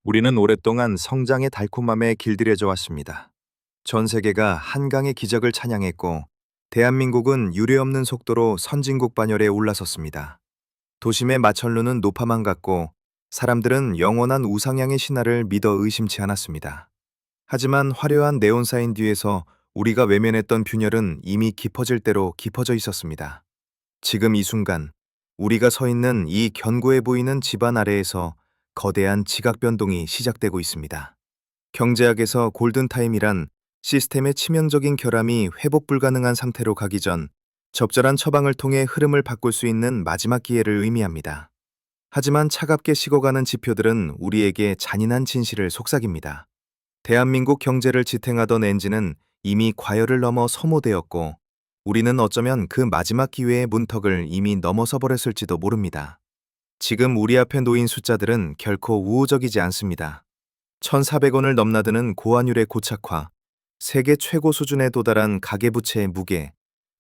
우리는 오랫동안 성장의 달콤함에 길들여져 왔습니다. 전 세계가 한강의 기적을 찬양했고, 대한민국은 유례없는 속도로 선진국 반열에 올라섰습니다. 도심의 마천루는 노파만 같고, 사람들은 영원한 우상향의 신화를 믿어 의심치 않았습니다. 하지만 화려한 네온사인 뒤에서 우리가 외면했던 균열은 이미 깊어질 대로 깊어져 있었습니다. 지금 이 순간, 우리가 서 있는 이 견고해 보이는 집안 아래에서 거대한 지각 변동이 시작되고 있습니다. 경제학에서 골든타임이란 시스템의 치명적인 결함이 회복 불가능한 상태로 가기 전 적절한 처방을 통해 흐름을 바꿀 수 있는 마지막 기회를 의미합니다. 하지만 차갑게 식어가는 지표들은 우리에게 잔인한 진실을 속삭입니다. 대한민국 경제를 지탱하던 엔진은 이미 과열을 넘어 소모되었고, 우리는 어쩌면 그 마지막 기회의 문턱을 이미 넘어서 버렸을지도 모릅니다. 지금 우리 앞에 놓인 숫자들은 결코 우호적이지 않습니다. 1,400원을 넘나드는 고환율의 고착화, 세계 최고 수준에 도달한 가계부채의 무게,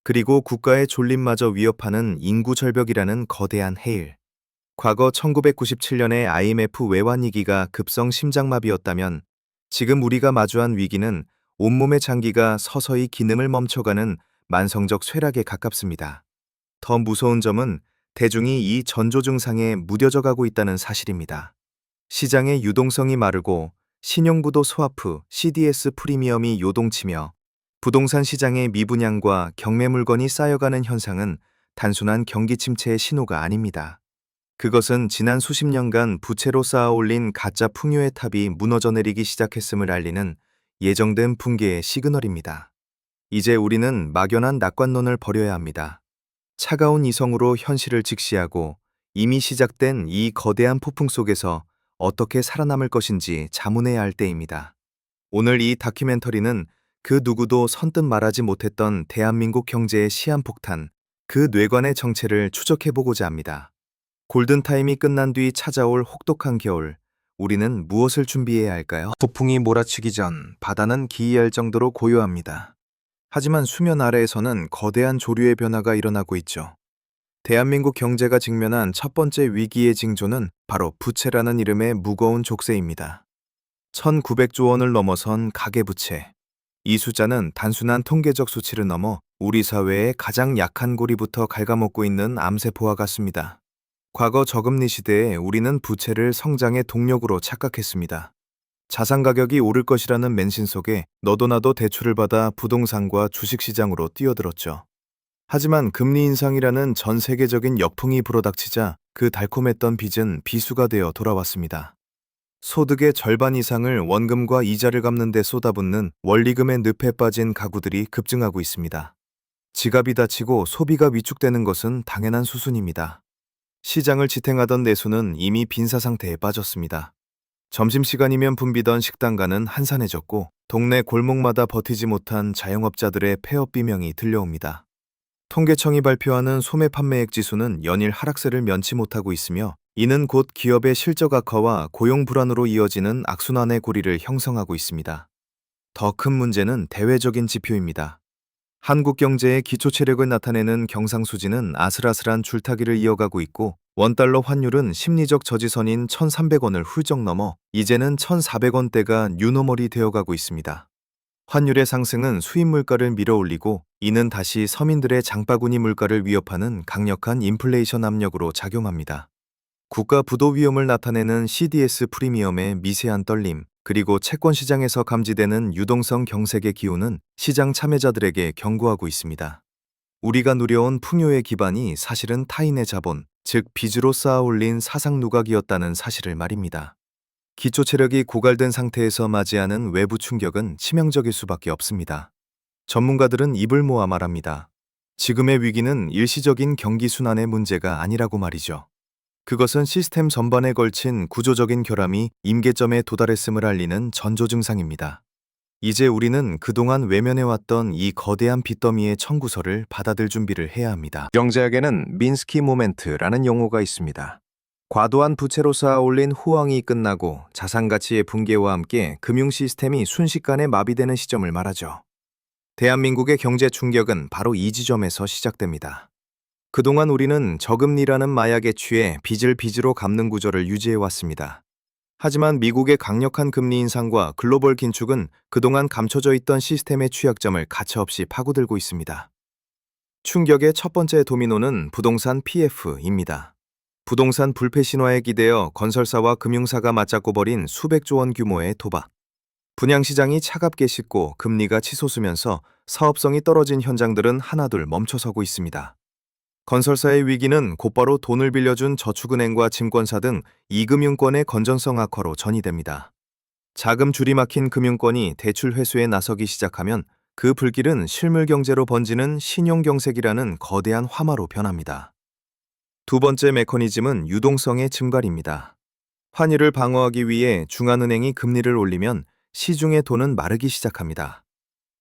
그리고 국가의 존립마저 위협하는 인구 절벽이라는 거대한 해일. 과거 1997년의 IMF 외환위기가 급성 심장마비였다면, 지금 우리가 마주한 위기는 온몸의 장기가 서서히 기능을 멈춰가는 만성적 쇠락에 가깝습니다. 더 무서운 점은 대중이 이 전조 증상에 무뎌져 가고 있다는 사실입니다. 시장의 유동성이 마르고 신용부도 스와프, CDS 프리미엄이 요동치며 부동산 시장의 미분양과 경매 물건이 쌓여가는 현상은 단순한 경기 침체의 신호가 아닙니다. 그것은 지난 수십 년간 부채로 쌓아올린 가짜 풍요의 탑이 무너져 내리기 시작했음을 알리는 예정된 붕괴의 시그널입니다. 이제 우리는 막연한 낙관론을 버려야 합니다. 차가운 이성으로 현실을 직시하고 이미 시작된 이 거대한 폭풍 속에서 어떻게 살아남을 것인지 자문해야 할 때입니다. 오늘 이 다큐멘터리는 그 누구도 선뜻 말하지 못했던 대한민국 경제의 시한폭탄, 그 뇌관의 정체를 추적해보고자 합니다. 골든타임이 끝난 뒤 찾아올 혹독한 겨울, 우리는 무엇을 준비해야 할까요? 폭풍이 몰아치기 전 바다는 기이할 정도로 고요합니다. 하지만 수면 아래에서는 거대한 조류의 변화가 일어나고 있죠. 대한민국 경제가 직면한 첫 번째 위기의 징조는 바로 부채라는 이름의 무거운 족쇄입니다. 1,900조 원을 넘어선 가계부채. 이 숫자는 단순한 통계적 수치를 넘어 우리 사회의 가장 약한 고리부터 갉아먹고 있는 암세포와 같습니다. 과거 저금리 시대에 우리는 부채를 성장의 동력으로 착각했습니다. 자산 가격이 오를 것이라는 맹신 속에 너도 나도 대출을 받아 부동산과 주식시장으로 뛰어들었죠. 하지만 금리 인상이라는 전 세계적인 역풍이 불어닥치자 그 달콤했던 빚은 비수가 되어 돌아왔습니다. 소득의 절반 이상을 원금과 이자를 갚는 데 쏟아붓는 원리금의 늪에 빠진 가구들이 급증하고 있습니다. 지갑이 닫히고 소비가 위축되는 것은 당연한 수순입니다. 시장을 지탱하던 내수는 이미 빈사 상태에 빠졌습니다. 점심시간이면 붐비던 식당가는 한산해졌고, 동네 골목마다 버티지 못한 자영업자들의 폐업 비명이 들려옵니다. 통계청이 발표하는 소매 판매액 지수는 연일 하락세를 면치 못하고 있으며, 이는 곧 기업의 실적 악화와 고용 불안으로 이어지는 악순환의 고리를 형성하고 있습니다. 더 큰 문제는 대외적인 지표입니다. 한국 경제의 기초 체력을 나타내는 경상수지는 아슬아슬한 줄타기를 이어가고 있고, 원달러 환율은 심리적 저지선인 1,300원을 훌쩍 넘어 이제는 1,400원대가 뉴노멀이 되어가고 있습니다. 환율의 상승은 수입 물가를 밀어올리고, 이는 다시 서민들의 장바구니 물가를 위협하는 강력한 인플레이션 압력으로 작용합니다. 국가 부도 위험을 나타내는 CDS 프리미엄의 미세한 떨림, 그리고 채권 시장에서 감지되는 유동성 경색의 기운은 시장 참여자들에게 경고하고 있습니다. 우리가 누려온 풍요의 기반이 사실은 타인의 자본, 즉 빚으로 쌓아올린 사상 누각이었다는 사실을 말입니다. 기초 체력이 고갈된 상태에서 맞이하는 외부 충격은 치명적일 수밖에 없습니다. 전문가들은 입을 모아 말합니다. 지금의 위기는 일시적인 경기 순환의 문제가 아니라고 말이죠. 그것은 시스템 전반에 걸친 구조적인 결함이 임계점에 도달했음을 알리는 전조 증상입니다. 이제 우리는 그동안 외면해왔던 이 거대한 빚더미의 청구서를 받아들 준비를 해야 합니다. 경제학에는 민스키 모멘트라는 용어가 있습니다. 과도한 부채로 쌓아올린 호황이 끝나고 자산가치의 붕괴와 함께 금융 시스템이 순식간에 마비되는 시점을 말하죠. 대한민국의 경제 충격은 바로 이 지점에서 시작됩니다. 그동안 우리는 저금리라는 마약에 취해 빚을 빚으로 갚는 구조를 유지해왔습니다. 하지만 미국의 강력한 금리 인상과 글로벌 긴축은 그동안 감춰져 있던 시스템의 취약점을 가차없이 파고들고 있습니다. 충격의 첫 번째 도미노는 부동산 PF입니다. 부동산 불패 신화에 기대어 건설사와 금융사가 맞잡고 벌인 수백조 원 규모의 도박. 분양시장이 차갑게 식고 금리가 치솟으면서 사업성이 떨어진 현장들은 하나둘 멈춰서고 있습니다. 건설사의 위기는 곧바로 돈을 빌려준 저축은행과 증권사 등 이금융권의 건전성 악화로 전이됩니다. 자금 줄이 막힌 금융권이 대출 회수에 나서기 시작하면 그 불길은 실물 경제로 번지는 신용경색이라는 거대한 화마로 변합니다. 두 번째 메커니즘은 유동성의 증발입니다. 환율을 방어하기 위해 중앙은행이 금리를 올리면 시중의 돈은 마르기 시작합니다.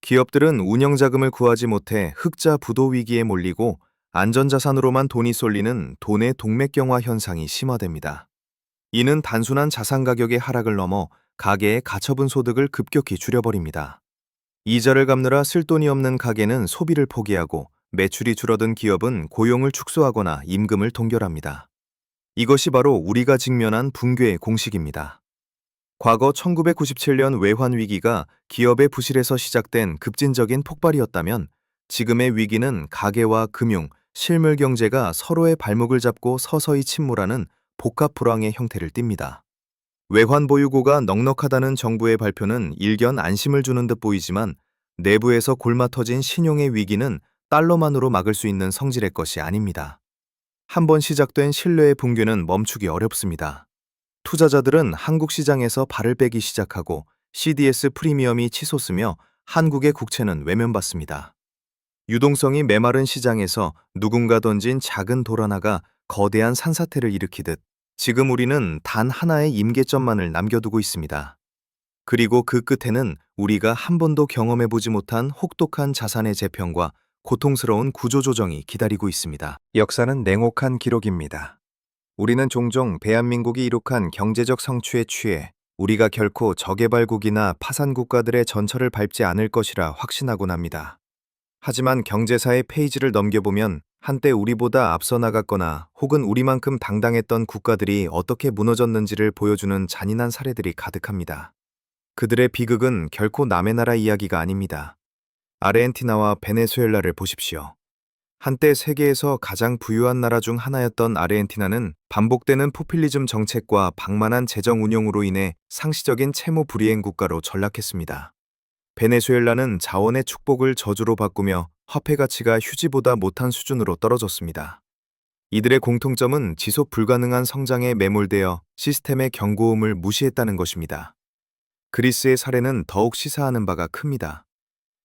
기업들은 운영자금을 구하지 못해 흑자 부도 위기에 몰리고 안전자산으로만 돈이 쏠리는 돈의 동맥경화 현상이 심화됩니다. 이는 단순한 자산 가격의 하락을 넘어 가계의 가처분 소득을 급격히 줄여버립니다. 이자를 갚느라 쓸 돈이 없는 가계는 소비를 포기하고 매출이 줄어든 기업은 고용을 축소하거나 임금을 동결합니다. 이것이 바로 우리가 직면한 붕괴의 공식입니다. 과거 1997년 외환위기가 기업의 부실에서 시작된 급진적인 폭발이었다면 지금의 위기는 가계와 금융, 실물 경제가 서로의 발목을 잡고 서서히 침몰하는 복합 불황의 형태를 띱니다. 외환 보유고가 넉넉하다는 정부의 발표는 일견 안심을 주는 듯 보이지만 내부에서 골마 터진 신용의 위기는 달러만으로 막을 수 있는 성질의 것이 아닙니다. 한번 시작된 신뢰의 붕괴는 멈추기 어렵습니다. 투자자들은 한국 시장에서 발을 빼기 시작하고 CDS 프리미엄이 치솟으며 한국의 국채는 외면받습니다. 유동성이 메마른 시장에서 누군가 던진 작은 돌 하나가 거대한 산사태를 일으키듯 지금 우리는 단 하나의 임계점만을 남겨두고 있습니다. 그리고 그 끝에는 우리가 한 번도 경험해보지 못한 혹독한 자산의 재평과 고통스러운 구조조정이 기다리고 있습니다. 역사는 냉혹한 기록입니다. 우리는 종종 대한민국이 이룩한 경제적 성취에 취해 우리가 결코 저개발국이나 파산국가들의 전철을 밟지 않을 것이라 확신하곤 합니다. 하지만 경제사의 페이지를 넘겨보면 한때 우리보다 앞서 나갔거나 혹은 우리만큼 당당했던 국가들이 어떻게 무너졌는지를 보여주는 잔인한 사례들이 가득합니다. 그들의 비극은 결코 남의 나라 이야기가 아닙니다. 아르헨티나와 베네수엘라를 보십시오. 한때 세계에서 가장 부유한 나라 중 하나였던 아르헨티나는 반복되는 포퓰리즘 정책과 방만한 재정 운용으로 인해 상시적인 채무 불이행 국가로 전락했습니다. 베네수엘라는 자원의 축복을 저주로 바꾸며 화폐 가치가 휴지보다 못한 수준으로 떨어졌습니다. 이들의 공통점은 지속 불가능한 성장에 매몰되어 시스템의 경고음을 무시했다는 것입니다. 그리스의 사례는 더욱 시사하는 바가 큽니다.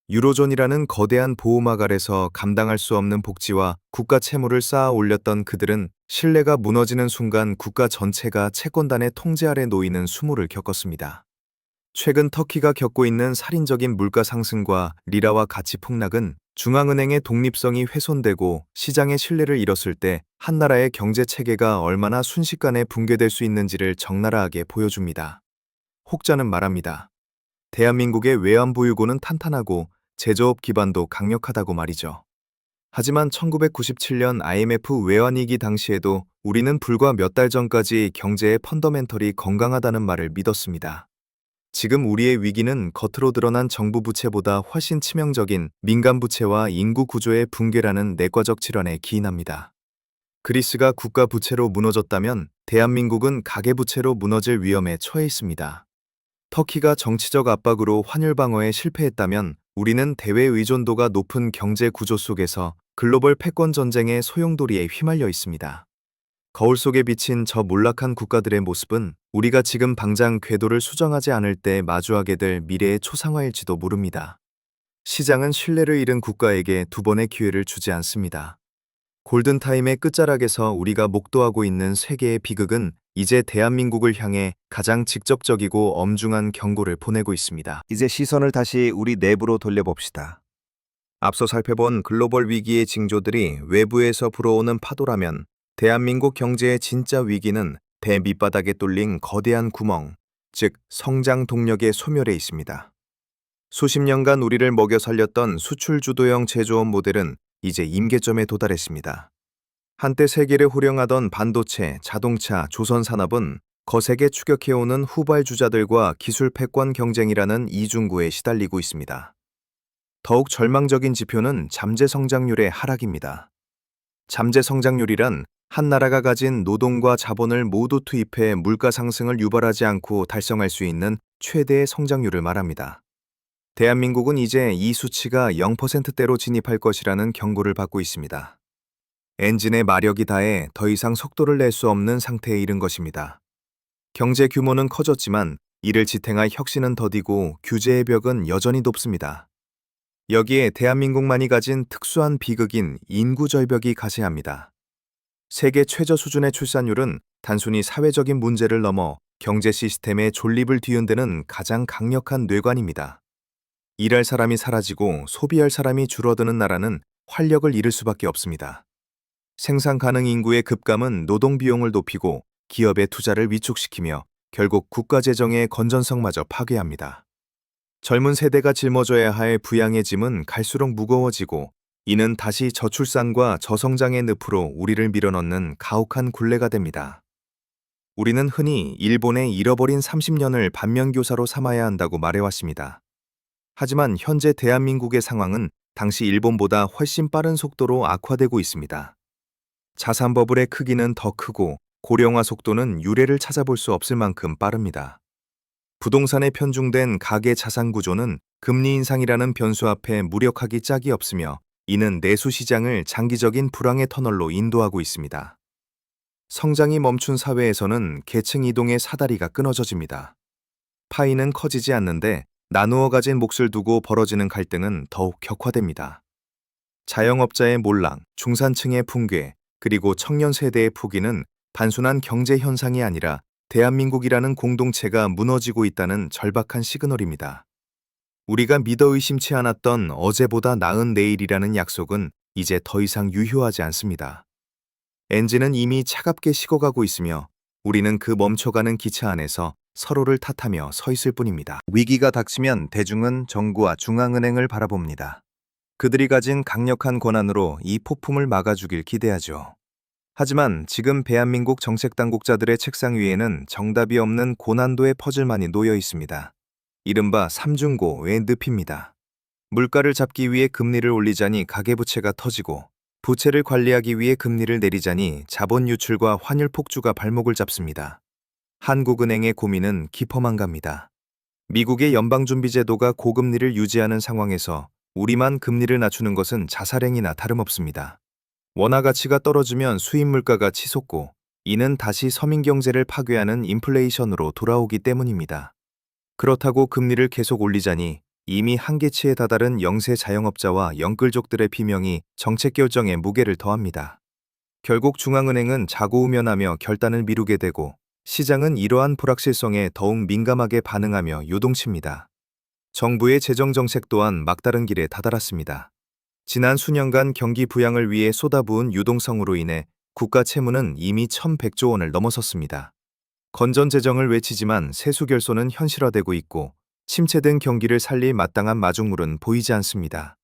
유로존이라는 거대한 보호막 아래서 감당할 수 없는 복지와 국가 채무를 쌓아 올렸던 그들은 신뢰가 무너지는 순간 국가 전체가 채권단의 통제 아래 놓이는 수모를 겪었습니다. 최근 터키가 겪고 있는 살인적인 물가 상승과 리라와 가치 폭락은 중앙은행의 독립성이 훼손되고 시장의 신뢰를 잃었을 때 한 나라의 경제 체계가 얼마나 순식간에 붕괴될 수 있는지를 적나라하게 보여줍니다. 혹자는 말합니다. 대한민국의 외환보유고는 탄탄하고 제조업 기반도 강력하다고 말이죠. 하지만 1997년 IMF 외환위기 당시에도 우리는 불과 몇 달 전까지 경제의 펀더멘털이 건강하다는 말을 믿었습니다. 지금 우리의 위기는 겉으로 드러난 정부 부채보다 훨씬 치명적인 민간 부채와 인구 구조의 붕괴라는 내과적 질환에 기인합니다. 그리스가 국가 부채로 무너졌다면 대한민국은 가계 부채로 무너질 위험에 처해 있습니다. 터키가 정치적 압박으로 환율 방어에 실패했다면 우리는 대외 의존도가 높은 경제 구조 속에서 글로벌 패권 전쟁의 소용돌이에 휘말려 있습니다. 거울 속에 비친 저 몰락한 국가들의 모습은 우리가 지금 당장 궤도를 수정하지 않을 때 마주하게 될 미래의 초상화일지도 모릅니다. 시장은 신뢰를 잃은 국가에게 두 번의 기회를 주지 않습니다. 골든타임의 끝자락에서 우리가 목도하고 있는 세계의 비극은 이제 대한민국을 향해 가장 직접적이고 엄중한 경고를 보내고 있습니다. 이제 시선을 다시 우리 내부로 돌려봅시다. 앞서 살펴본 글로벌 위기의 징조들이 외부에서 불어오는 파도라면 대한민국 경제의 진짜 위기는 배 밑바닥에 뚫린 거대한 구멍, 즉 성장 동력의 소멸에 있습니다. 수십 년간 우리를 먹여 살렸던 수출 주도형 제조업 모델은 이제 임계점에 도달했습니다. 한때 세계를 호령하던 반도체, 자동차, 조선 산업은 거세게 추격해오는 후발주자들과 기술 패권 경쟁이라는 이중구에 시달리고 있습니다. 더욱 절망적인 지표는 잠재 성장률의 하락입니다. 잠재 성장률이란 한 나라가 가진 노동과 자본을 모두 투입해 물가 상승을 유발하지 않고 달성할 수 있는 최대의 성장률을 말합니다. 대한민국은 이제 이 수치가 0%대로 진입할 것이라는 경고를 받고 있습니다. 엔진의 마력이 다해 더 이상 속도를 낼 수 없는 상태에 이른 것입니다. 경제 규모는 커졌지만 이를 지탱할 혁신은 더디고 규제의 벽은 여전히 높습니다. 여기에 대한민국만이 가진 특수한 비극인 인구 절벽이 가세합니다. 세계 최저 수준의 출산율은 단순히 사회적인 문제를 넘어 경제 시스템의 존립을 뒤흔드는 가장 강력한 뇌관입니다. 일할 사람이 사라지고 소비할 사람이 줄어드는 나라는 활력을 잃을 수밖에 없습니다. 생산 가능 인구의 급감은 노동 비용을 높이고 기업의 투자를 위축시키며 결국 국가 재정의 건전성마저 파괴합니다. 젊은 세대가 짊어져야 할 부양의 짐은 갈수록 무거워지고 이는 다시 저출산과 저성장의 늪으로 우리를 밀어넣는 가혹한 굴레가 됩니다. 우리는 흔히 일본의 잃어버린 30년을 반면교사로 삼아야 한다고 말해왔습니다. 하지만 현재 대한민국의 상황은 당시 일본보다 훨씬 빠른 속도로 악화되고 있습니다. 자산 버블의 크기는 더 크고 고령화 속도는 유례를 찾아볼 수 없을 만큼 빠릅니다. 부동산에 편중된 가계 자산 구조는 금리 인상이라는 변수 앞에 무력하기 짝이 없으며 이는 내수 시장을 장기적인 불황의 터널로 인도하고 있습니다. 성장이 멈춘 사회에서는 계층 이동의 사다리가 끊어져집니다. 파이는 커지지 않는데 나누어 가진 몫을 두고 벌어지는 갈등은 더욱 격화됩니다. 자영업자의 몰락, 중산층의 붕괴, 그리고 청년 세대의 포기는 단순한 경제 현상이 아니라 대한민국이라는 공동체가 무너지고 있다는 절박한 시그널입니다. 우리가 믿어 의심치 않았던 어제보다 나은 내일이라는 약속은 이제 더 이상 유효하지 않습니다. 엔진은 이미 차갑게 식어가고 있으며 우리는 그 멈춰가는 기차 안에서 서로를 탓하며 서 있을 뿐입니다. 위기가 닥치면 대중은 정부와 중앙은행을 바라봅니다. 그들이 가진 강력한 권한으로 이 폭풍을 막아주길 기대하죠. 하지만 지금 대한민국 정책당국자들의 책상 위에는 정답이 없는 고난도의 퍼즐만이 놓여 있습니다. 이른바 삼중고의 늪입니다. 물가를 잡기 위해 금리를 올리자니 가계부채가 터지고 부채를 관리하기 위해 금리를 내리자니 자본 유출과 환율 폭주가 발목을 잡습니다. 한국은행의 고민은 깊어만 갑니다. 미국의 연방준비제도가 고금리를 유지하는 상황에서 우리만 금리를 낮추는 것은 자살행위나 다름없습니다. 원화 가치가 떨어지면 수입 물가가 치솟고 이는 다시 서민 경제를 파괴하는 인플레이션으로 돌아오기 때문입니다. 그렇다고 금리를 계속 올리자니 이미 한계치에 다다른 영세 자영업자와 영끌족들의 비명이 정책 결정에 무게를 더합니다. 결국 중앙은행은 자고우면하며 결단을 미루게 되고 시장은 이러한 불확실성에 더욱 민감하게 반응하며 요동칩니다. 정부의 재정정책 또한 막다른 길에 다다랐습니다. 지난 수년간 경기 부양을 위해 쏟아부은 유동성으로 인해 국가 채무는 이미 1,100조 원을 넘어섰습니다. 건전재정을 외치지만 세수 결손은 현실화되고 있고 침체된 경기를 살릴 마땅한 마중물은 보이지 않습니다.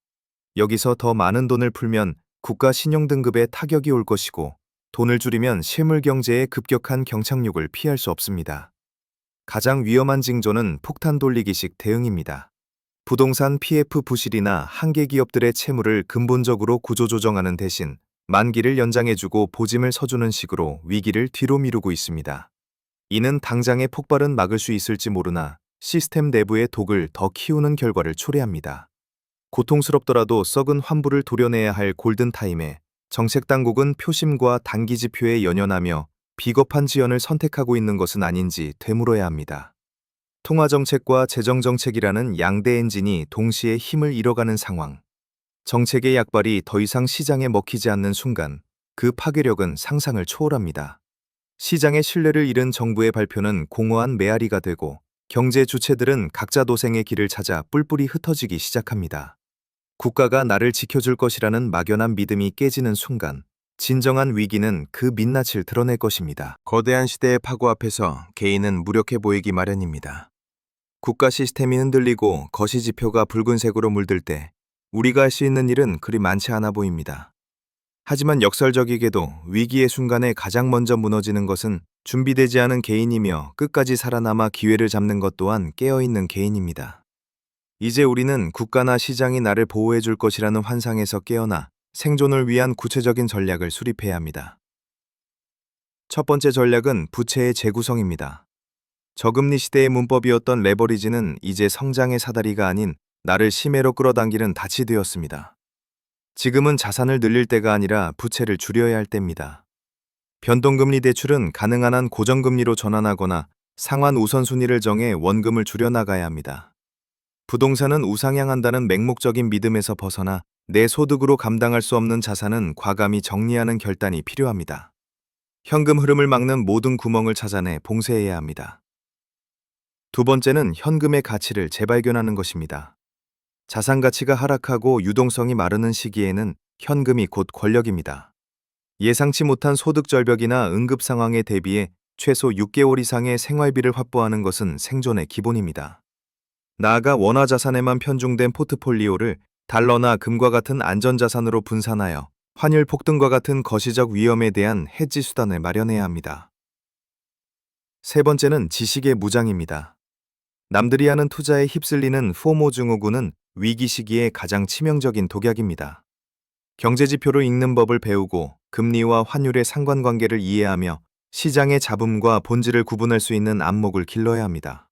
여기서 더 많은 돈을 풀면 국가 신용등급에 타격이 올 것이고 돈을 줄이면 실물 경제의 급격한 경착륙을 피할 수 없습니다. 가장 위험한 징조는 폭탄 돌리기식 대응입니다. 부동산 PF 부실이나 한계 기업들의 채무를 근본적으로 구조조정하는 대신 만기를 연장해주고 보짐을 서주는 식으로 위기를 뒤로 미루고 있습니다. 이는 당장의 폭발은 막을 수 있을지 모르나 시스템 내부의 독을 더 키우는 결과를 초래합니다. 고통스럽더라도 썩은 환부를 도려내야 할 골든타임에 정책당국은 표심과 단기 지표에 연연하며 비겁한 지연을 선택하고 있는 것은 아닌지 되물어야 합니다. 통화정책과 재정정책이라는 양대 엔진이 동시에 힘을 잃어가는 상황. 정책의 약발이 더 이상 시장에 먹히지 않는 순간 그 파괴력은 상상을 초월합니다. 시장의 신뢰를 잃은 정부의 발표는 공허한 메아리가 되고 경제 주체들은 각자 도생의 길을 찾아 뿔뿔이 흩어지기 시작합니다. 국가가 나를 지켜줄 것이라는 막연한 믿음이 깨지는 순간 진정한 위기는 그 민낯을 드러낼 것입니다. 거대한 시대의 파고 앞에서 개인은 무력해 보이기 마련입니다. 국가 시스템이 흔들리고 거시지표가 붉은색으로 물들 때 우리가 할 수 있는 일은 그리 많지 않아 보입니다. 하지만 역설적이게도 위기의 순간에 가장 먼저 무너지는 것은 준비되지 않은 개인이며 끝까지 살아남아 기회를 잡는 것 또한 깨어있는 개인입니다. 이제 우리는 국가나 시장이 나를 보호해 줄 것이라는 환상에서 깨어나 생존을 위한 구체적인 전략을 수립해야 합니다. 첫 번째 전략은 부채의 재구성입니다. 저금리 시대의 문법이었던 레버리지는 이제 성장의 사다리가 아닌 나를 심해로 끌어당기는 닻이 되었습니다. 지금은 자산을 늘릴 때가 아니라 부채를 줄여야 할 때입니다. 변동금리 대출은 가능한 한 고정금리로 전환하거나 상환 우선순위를 정해 원금을 줄여나가야 합니다. 부동산은 우상향한다는 맹목적인 믿음에서 벗어나 내 소득으로 감당할 수 없는 자산은 과감히 정리하는 결단이 필요합니다. 현금 흐름을 막는 모든 구멍을 찾아내 봉쇄해야 합니다. 두 번째는 현금의 가치를 재발견하는 것입니다. 자산 가치가 하락하고 유동성이 마르는 시기에는 현금이 곧 권력입니다. 예상치 못한 소득 절벽이나 응급 상황에 대비해 최소 6개월 이상의 생활비를 확보하는 것은 생존의 기본입니다. 나아가 원화 자산에만 편중된 포트폴리오를 달러나 금과 같은 안전자산으로 분산하여 환율 폭등과 같은 거시적 위험에 대한 해지 수단을 마련해야 합니다. 세 번째는 지식의 무장입니다. 남들이 하는 투자에 휩쓸리는 포모 증후군은 위기 시기에 가장 치명적인 독약입니다. 경제지표를 읽는 법을 배우고 금리와 환율의 상관관계를 이해하며 시장의 잡음과 본질을 구분할 수 있는 안목을 길러야 합니다.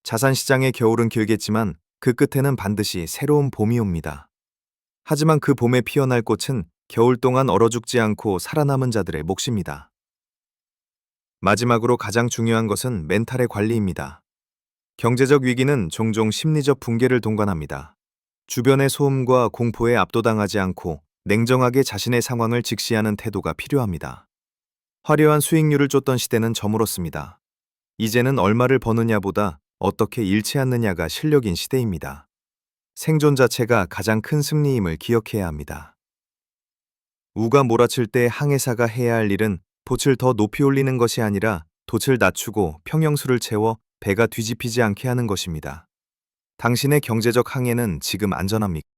자산시장의 겨울은 길겠지만 그 끝에는 반드시 새로운 봄이 옵니다. 하지만 그 봄에 피어날 꽃은 겨울 동안 얼어 죽지 않고 살아남은 자들의 몫입니다. 마지막으로 가장 중요한 것은 멘탈의 관리입니다. 경제적 위기는 종종 심리적 붕괴를 동반합니다. 주변의 소음과 공포에 압도당하지 않고 냉정하게 자신의 상황을 직시하는 태도가 필요합니다. 화려한 수익률을 쫓던 시대는 저물었습니다. 이제는 얼마를 버느냐보다 어떻게 잃지 않느냐가 실력인 시대입니다. 생존 자체가 가장 큰 승리임을 기억해야 합니다. 우가 몰아칠 때 항해사가 해야 할 일은 돛을 더 높이 올리는 것이 아니라 돛을 낮추고 평형수를 채워 배가 뒤집히지 않게 하는 것입니다. 당신의 경제적 항해는 지금 안전합니까?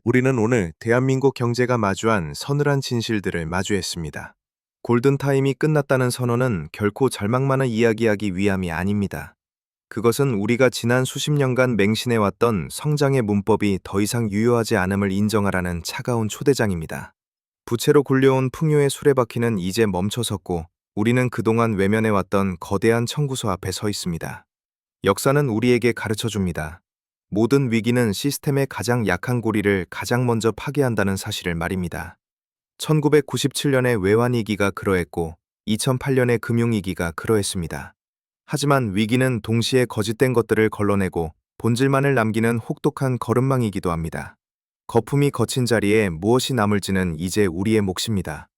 우리는 오늘 대한민국 경제가 마주한 서늘한 진실들을 마주했습니다. 골든타임이 끝났다는 선언은 결코 절망만을 이야기하기 위함이 아닙니다. 그것은 우리가 지난 수십 년간 맹신해왔던 성장의 문법이 더 이상 유효하지 않음을 인정하라는 차가운 초대장입니다. 부채로 굴려온 풍요의 수레바퀴는 이제 멈춰섰고 우리는 그동안 외면해왔던 거대한 청구서 앞에 서 있습니다. 역사는 우리에게 가르쳐줍니다. 모든 위기는 시스템의 가장 약한 고리를 가장 먼저 파괴한다는 사실을 말입니다. 1997년의 외환위기가 그러했고 2008년의 금융위기가 그러했습니다. 하지만 위기는 동시에 거짓된 것들을 걸러내고 본질만을 남기는 혹독한 거름망이기도 합니다. 거품이 거친 자리에 무엇이 남을지는 이제 우리의 몫입니다.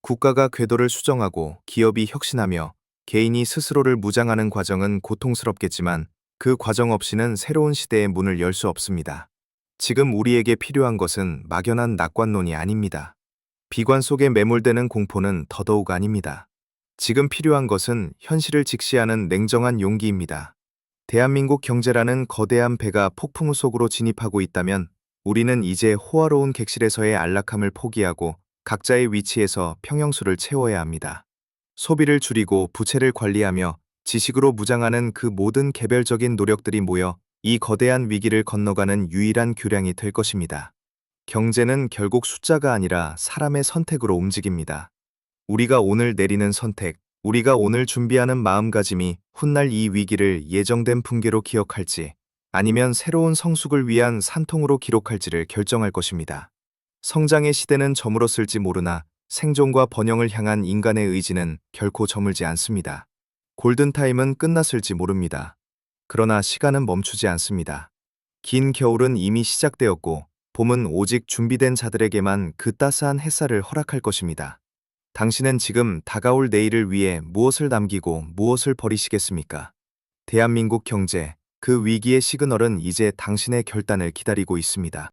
국가가 궤도를 수정하고 기업이 혁신하며 개인이 스스로를 무장하는 과정은 고통스럽겠지만 그 과정 없이는 새로운 시대의 문을 열 수 없습니다. 지금 우리에게 필요한 것은 막연한 낙관론이 아닙니다. 비관 속에 매몰되는 공포는 더더욱 아닙니다. 지금 필요한 것은 현실을 직시하는 냉정한 용기입니다. 대한민국 경제라는 거대한 배가 폭풍우 속으로 진입하고 있다면 우리는 이제 호화로운 객실에서의 안락함을 포기하고 각자의 위치에서 평형수를 채워야 합니다. 소비를 줄이고 부채를 관리하며 지식으로 무장하는 그 모든 개별적인 노력들이 모여 이 거대한 위기를 건너가는 유일한 교량이 될 것입니다. 경제는 결국 숫자가 아니라 사람의 선택으로 움직입니다. 우리가 오늘 내리는 선택, 우리가 오늘 준비하는 마음가짐이 훗날 이 위기를 예정된 붕괴로 기억할지 아니면 새로운 성숙을 위한 산통으로 기록할지를 결정할 것입니다. 성장의 시대는 저물었을지 모르나 생존과 번영을 향한 인간의 의지는 결코 저물지 않습니다. 골든타임은 끝났을지 모릅니다. 그러나 시간은 멈추지 않습니다. 긴 겨울은 이미 시작되었고 봄은 오직 준비된 자들에게만 그 따스한 햇살을 허락할 것입니다. 당신은 지금 다가올 내일을 위해 무엇을 남기고 무엇을 버리시겠습니까? 대한민국 경제, 그 위기의 시그널은 이제 당신의 결단을 기다리고 있습니다.